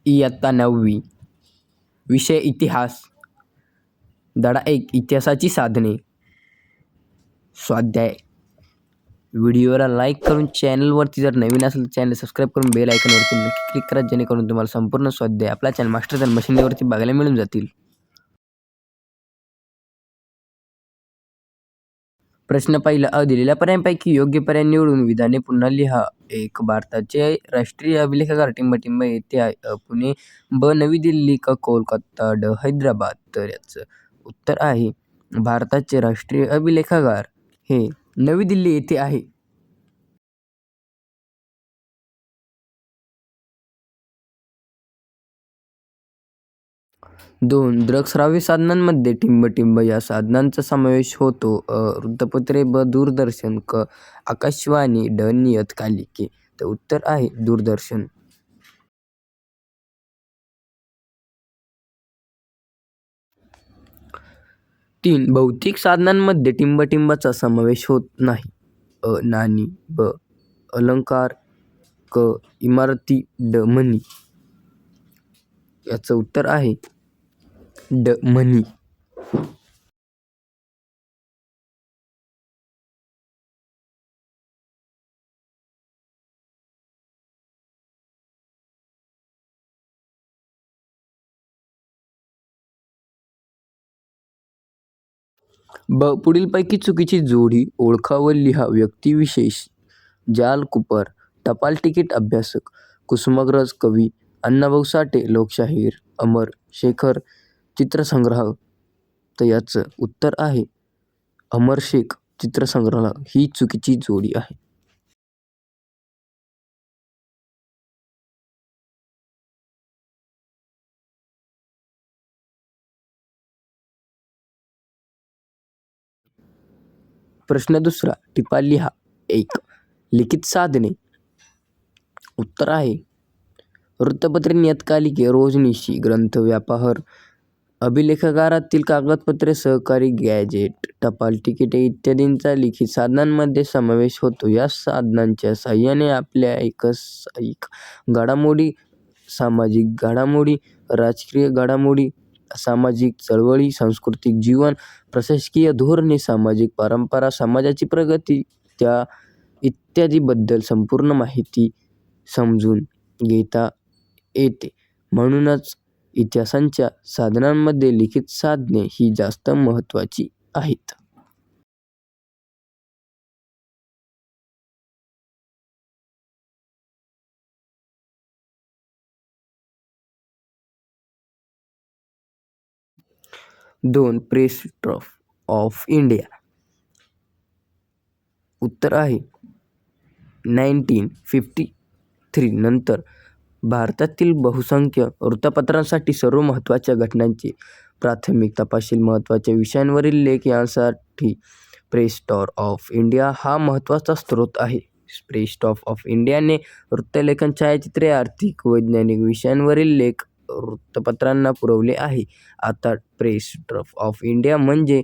इयत्ता 9वी. विषय इतिहास. धडा 1. इतिहासाची साधने. स्वाध्याय. व्हिडिओला लाईक करून चॅनलवरती जर नवीन असेल तर चॅनल सबस्क्राईब करून बेल आयकॉनवरती नक्की क्लिक करा, जेणेकरून तुम्हाला संपूर्ण स्वाध्याय आपल्या चॅनल मास्टर चॅनल मशीनवरती बघायला मिळून जातील. प्रश्न पहिला. दिलेल्या पर्यायांपैकी योग्य पर्याय निवडून विधाने पुन्हा लिहा. 1. भारताचे राष्ट्रीय अभिलेखागार टिंबटिंब येथे आहे. पुणे. ब. नवी दिल्ली. क. कोलकाता. ड. हैदराबाद. तर याचं उत्तर आहे भारताचे राष्ट्रीय अभिलेखागार हे नवी दिल्ली येथे आहे. 2. दृकश्राव्य साधनांमध्ये टिंबटिंब या साधनांचा समावेश होतो. वृत्तपत्रे. ब. दूरदर्शन. क. आकाशवाणी. ड. नियतकालिके. तर उत्तर आहे दूरदर्शन. 3. भौतिक साधनांमध्ये टिंबटिंबाचा समावेश होत नाही. नाणी. ब. अलंकार. क. इमारती. ड. म्हणी. याचं उत्तर आहे ड. म्हणी. ब. पुढीलपैकी चुकीची जोडी ओळखा व लिहा. व्यक्तिविशेष. जाल कुपर. टपाल तिकीट अभ्यासक. कुसुमाग्रज कवी. अण्णाभाऊ साठे लोकशाहीर. अमर शेखर चित्रसंग्रह. तर याचं उत्तर आहे अमर शेख चित्रसंग्रह ही चुकीची जोडी आहे. प्रश्न दुसरा. टिपा लिहा. 1. लिखित साधने. उत्तर आहे वृत्तपत्रे, नियतकालिके, रोजनिशी, ग्रंथ, व्यापार, अभिलेखागारातील कागदपत्रे, सहकारी गॅजेट, टपाल तिकिटे इत्यादींचा लिखित साधनांमध्ये समावेश होतो. या साधनांच्या साहाय्याने आपल्या एकसाईक घडामोडी, सामाजिक घडामोडी, राजकीय घडामोडी, सामाजिक चळवळी, सांस्कृतिक जीवन, प्रशासकीय धोरणे, सामाजिक परंपरा, समाजाची प्रगती त्या इत्यादीबद्दल संपूर्ण माहिती समजून घेता येते. म्हणूनच इतिहासाच्या साधनांमध्ये लिखित साधने ही जास्त महत्त्वाची आहेत. दोन. Press trust of India. उत्तर आहे 1953 नंतर भारतातील बहुसंख्य वृत्तपत्रांसाठी सर्व महत्त्वाच्या घटनांचे प्राथमिक तपशील, महत्त्वाच्या विषयांवरील लेख यांसाठी प्रेस ट्रस्ट ऑफ इंडिया हा महत्त्वाचा स्रोत आहे. प्रेस ट्रस्ट ऑफ इंडियाने वृत्तलेखन, छायाचित्रे, आर्थिक, वैज्ञानिक विषयांवरील लेख वृत्तपत्रांना पुरवले आहे. आता प्रेस ट्रस्ट ऑफ इंडिया म्हणजे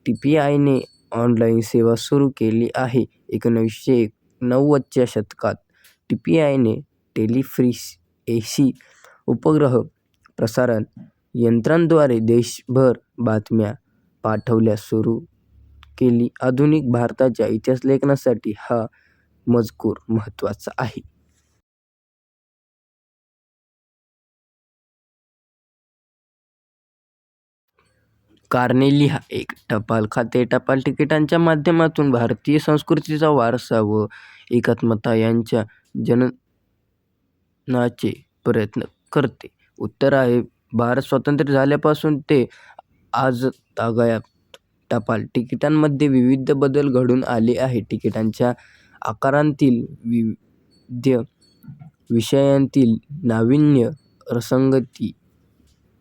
TPIने ऑनलाईन सेवा सुरू केली आहे. 1990च्या शतकात TPIने टेलिफ्रिक्वेन्सी उपग्रह प्रसारण यंत्रांद्वारे देशभर बातम्या पाठवल्यास सुरू केली. आधुनिक भारताच्या इतिहास लेखनासाठी हा मजकूर महत्त्वाचा आहे. कारणे लिहा. 1. टपाल खाते टपाल तिकिटांच्या माध्यमातून भारतीय संस्कृतीचा वारसा व एकात्मता यांच्या जननाचे प्रयत्न करते. उत्तर आहे भारत स्वतंत्र झाल्यापासून ते आजतागायत टपाल तिकिटांमध्ये विविध बदल घडून आले आहेत. तिकिटांच्या आकारांतील विविध, विषयांतील नाविन्य, रससंगती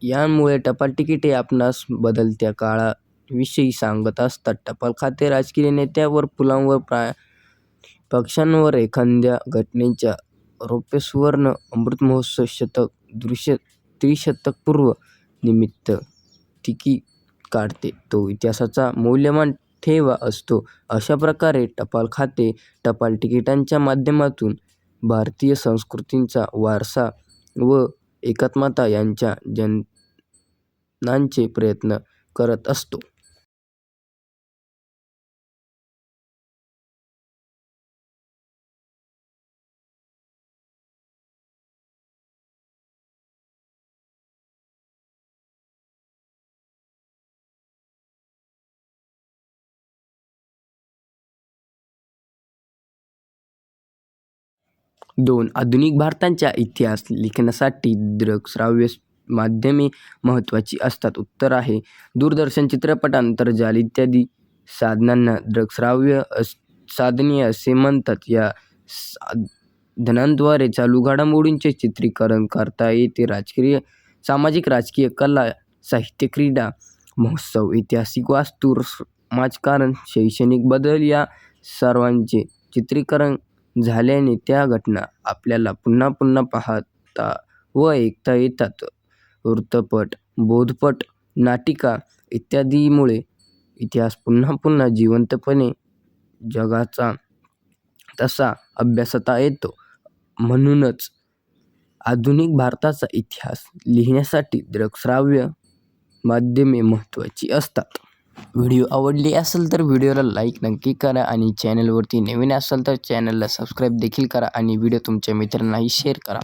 यामुळे टपाल तिकिटे आपणास बदलत्या काळाविषयी सांगत असतात. टपाल खाते राजकीय नेत्यांवर, फुलांवर, पक्ष्यांवर, एखाद्या घटनेच्या रौप्य सुवर्ण अमृतमहोत्सव शतक, त्रिशतकपूर्व निमित्त तिकीट काढते. तो इतिहासाचा मौल्यवान ठेवा असतो. अशा प्रकारे टपाल खाते टपाल तिकिटांच्या माध्यमातून भारतीय संस्कृतीचा वारसा व एकात्मता यांच्या जतनाचे प्रयत्न करत असतो. दोन आधुनिक भारताच्या इतिहास लिहिण्यासाठी दृकश्राव्य माध्यमे महत्त्वाची असतात. उत्तर आहे दूरदर्शन, चित्रपट, आंतरजाल इत्यादी साधनांना दृकश्राव्य साधने असे म्हणतात. या साधनांद्वारे चालू घडामोडींचे चित्रीकरण करता येते. सामाजिक, राजकीय, कला, साहित्य, क्रीडा, महोत्सव, ऐतिहासिक वास्तू, समाजकारण, शैक्षणिक बदल या सर्वांचे चित्रीकरण झाल्याने त्या घटना आपल्याला पुन्हा पुन्हा पाहता व ऐकता येतात. वृत्तपट, बोधपट, नाटिका इत्यादीमुळे इतिहास पुन्हा पुन्हा जिवंतपणे जगाचा तसा अभ्यासता येतो. म्हणूनच आधुनिक भारताचा इतिहास लिहिण्यासाठी दृकश्राव्य माध्यमे महत्त्वाची असतात. व्हिडिओ आवडली असेल तर व्हिडिओला लाईक नक्की करा आणि चॅनलवरती नवीन असाल तर चॅनलला सबस्क्राईब देखील करा आणि व्हिडिओ तुमच्या मित्रांनाही शेअर करा.